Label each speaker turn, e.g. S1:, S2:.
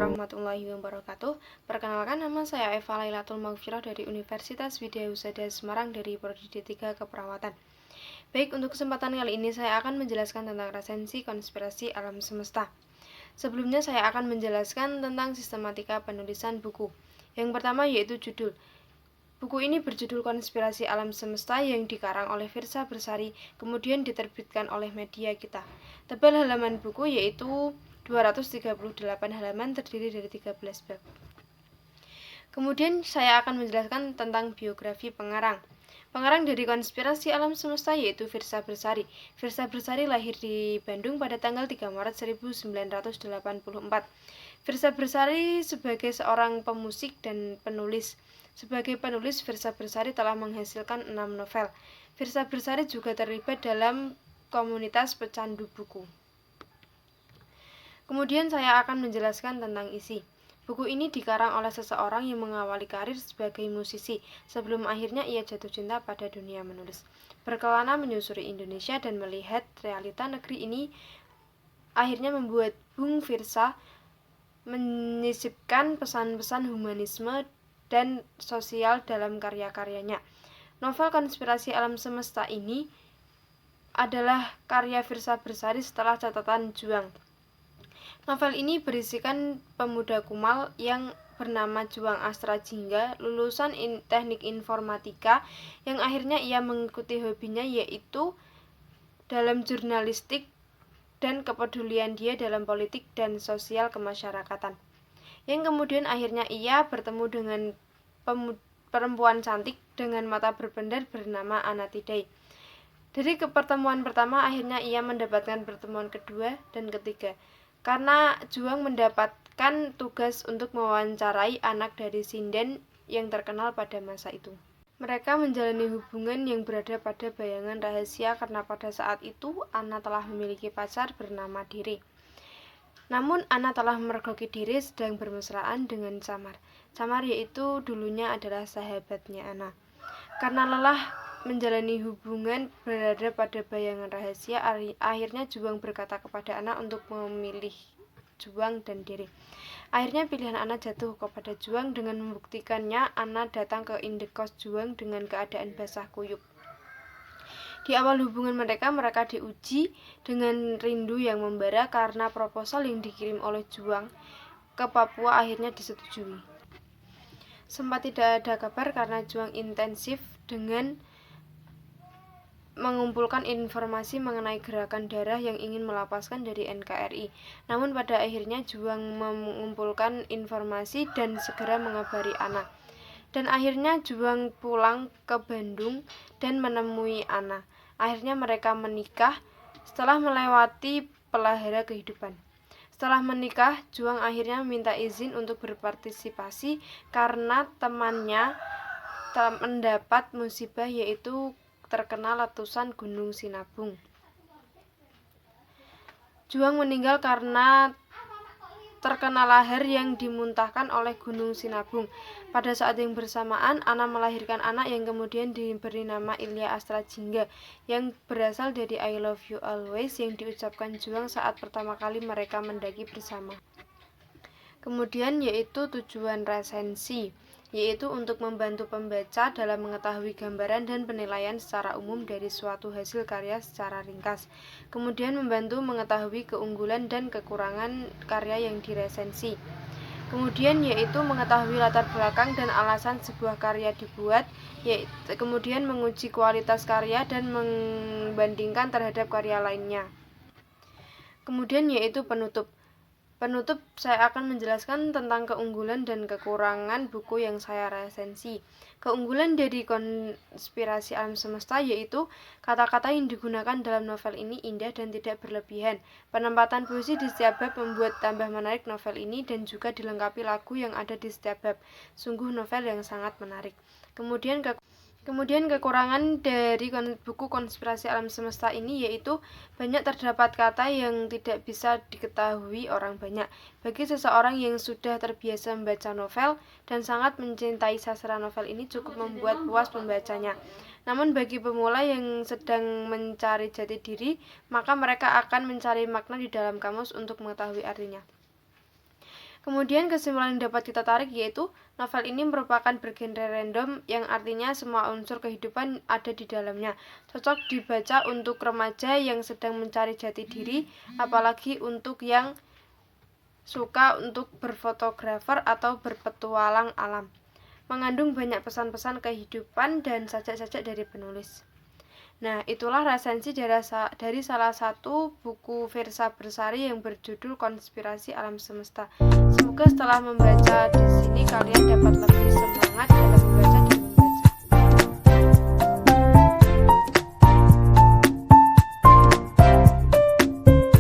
S1: warahmatullahi wabarakatuh. Perkenalkan, nama saya Eva Lailatul Maghfirah dari Universitas Widya Husada Semarang dari Prodi D3 Keperawatan. Baik, untuk kesempatan kali ini saya akan menjelaskan tentang resensi konspirasi alam semesta. Sebelumnya saya akan menjelaskan tentang sistematika penulisan buku. Yang pertama yaitu judul. Buku ini berjudul Konspirasi Alam Semesta yang dikarang oleh Firsa Bersari, kemudian diterbitkan oleh Media Kita. Tebal halaman buku yaitu 238 halaman, terdiri dari 13 bab. Kemudian saya akan menjelaskan tentang biografi pengarang. Pengarang dari Konspirasi Alam Semesta yaitu Firsa Bersari. Firsa Bersari lahir di Bandung pada tanggal 3 Maret 1984. Firsa Bersari sebagai seorang pemusik dan penulis. Sebagai penulis, Firsa Bersari telah menghasilkan 6 novel. Firsa Bersari juga terlibat dalam komunitas pecandu buku. Kemudian saya akan menjelaskan tentang isi. Buku ini dikarang oleh seseorang yang mengawali karir sebagai musisi, sebelum akhirnya ia jatuh cinta pada dunia menulis. Berkelana menyusuri Indonesia dan melihat realita negeri ini, akhirnya membuat Bung Firsa menyisipkan pesan-pesan humanisme dan sosial dalam karya-karyanya. Novel Konspirasi Alam Semesta ini adalah karya Firsa Bersari setelah Catatan Juang. Novel ini berisikan pemuda kumal yang bernama Juang Astra Jingga, lulusan teknik informatika, yang akhirnya ia mengikuti hobinya yaitu dalam jurnalistik dan kepedulian dia dalam politik dan sosial kemasyarakatan. Yang kemudian akhirnya ia bertemu dengan perempuan cantik dengan mata berpendar bernama Anatidai. Dari pertemuan pertama akhirnya ia mendapatkan pertemuan kedua dan ketiga, karena Juang mendapatkan tugas untuk mewawancarai anak dari sinden yang terkenal pada masa itu. Mereka menjalani hubungan yang berada pada bayangan rahasia karena pada saat itu Ana telah memiliki pacar bernama Diri. Namun Ana telah memergoki Diri sedang bermesraan dengan Samar. Samar yaitu dulunya adalah sahabatnya Ana. Karena lelah menjalani hubungan berada pada bayangan rahasia, akhirnya Juang berkata kepada Ana untuk memilih Juang dan Diri. Akhirnya pilihan Ana jatuh kepada Juang. Dengan membuktikannya, Ana datang ke indekos Juang dengan keadaan basah kuyup. Di awal hubungan mereka diuji dengan rindu yang membara karena proposal yang dikirim oleh Juang ke Papua akhirnya disetujui. Sempat tidak ada kabar karena Juang intensif dengan mengumpulkan informasi mengenai gerakan darah yang ingin melepaskan dari NKRI. Namun pada akhirnya Juang mengumpulkan informasi dan segera mengabari Ana. Dan akhirnya Juang pulang ke Bandung dan menemui Ana. Akhirnya mereka menikah setelah melewati pelahara kehidupan. Setelah menikah, Juang akhirnya meminta izin untuk berpartisipasi karena temannya mendapat musibah yaitu terkena letusan Gunung Sinabung. Juang meninggal karena terkena lahar yang dimuntahkan oleh Gunung Sinabung. Pada saat yang bersamaan, Ana melahirkan anak yang kemudian diberi nama Ilya Astra Jingga, yang berasal dari I love you always yang diucapkan Juang saat pertama kali mereka mendaki bersama. Kemudian yaitu tujuan resensi, yaitu untuk membantu pembaca dalam mengetahui gambaran dan penilaian secara umum dari suatu hasil karya secara ringkas. Kemudian membantu mengetahui keunggulan dan kekurangan karya yang diresensi. Kemudian yaitu mengetahui latar belakang dan alasan sebuah karya dibuat, kemudian menguji kualitas karya dan membandingkan terhadap karya lainnya. Kemudian yaitu penutup. Penutup, saya akan menjelaskan tentang keunggulan dan kekurangan buku yang saya resensi. Keunggulan dari Konspirasi Alam Semesta yaitu kata-kata yang digunakan dalam novel ini indah dan tidak berlebihan. Penempatan puisi di setiap bab membuat tambah menarik novel ini dan juga dilengkapi lagu yang ada di setiap bab. Sungguh novel yang sangat menarik. Kemudian kekurangan dari buku Konspirasi Alam Semesta ini yaitu banyak terdapat kata yang tidak bisa diketahui orang banyak. Bagi seseorang yang sudah terbiasa membaca novel dan sangat mencintai sastra novel ini cukup membuat puas pembacanya. Namun bagi pemula yang sedang mencari jati diri, maka mereka akan mencari makna di dalam kamus untuk mengetahui artinya. Kemudian kesimpulan yang dapat kita tarik yaitu novel ini merupakan bergenre random yang artinya semua unsur kehidupan ada di dalamnya. Cocok dibaca untuk remaja yang sedang mencari jati diri, apalagi untuk yang suka untuk berfotografer atau berpetualang alam. Mengandung banyak pesan-pesan kehidupan dan sajak-sajak dari penulis. Nah, itulah resensi dari salah satu buku Firsa Bersari yang berjudul Konspirasi Alam Semesta. Semoga setelah membaca di sini kalian dapat lebih semangat dalam membaca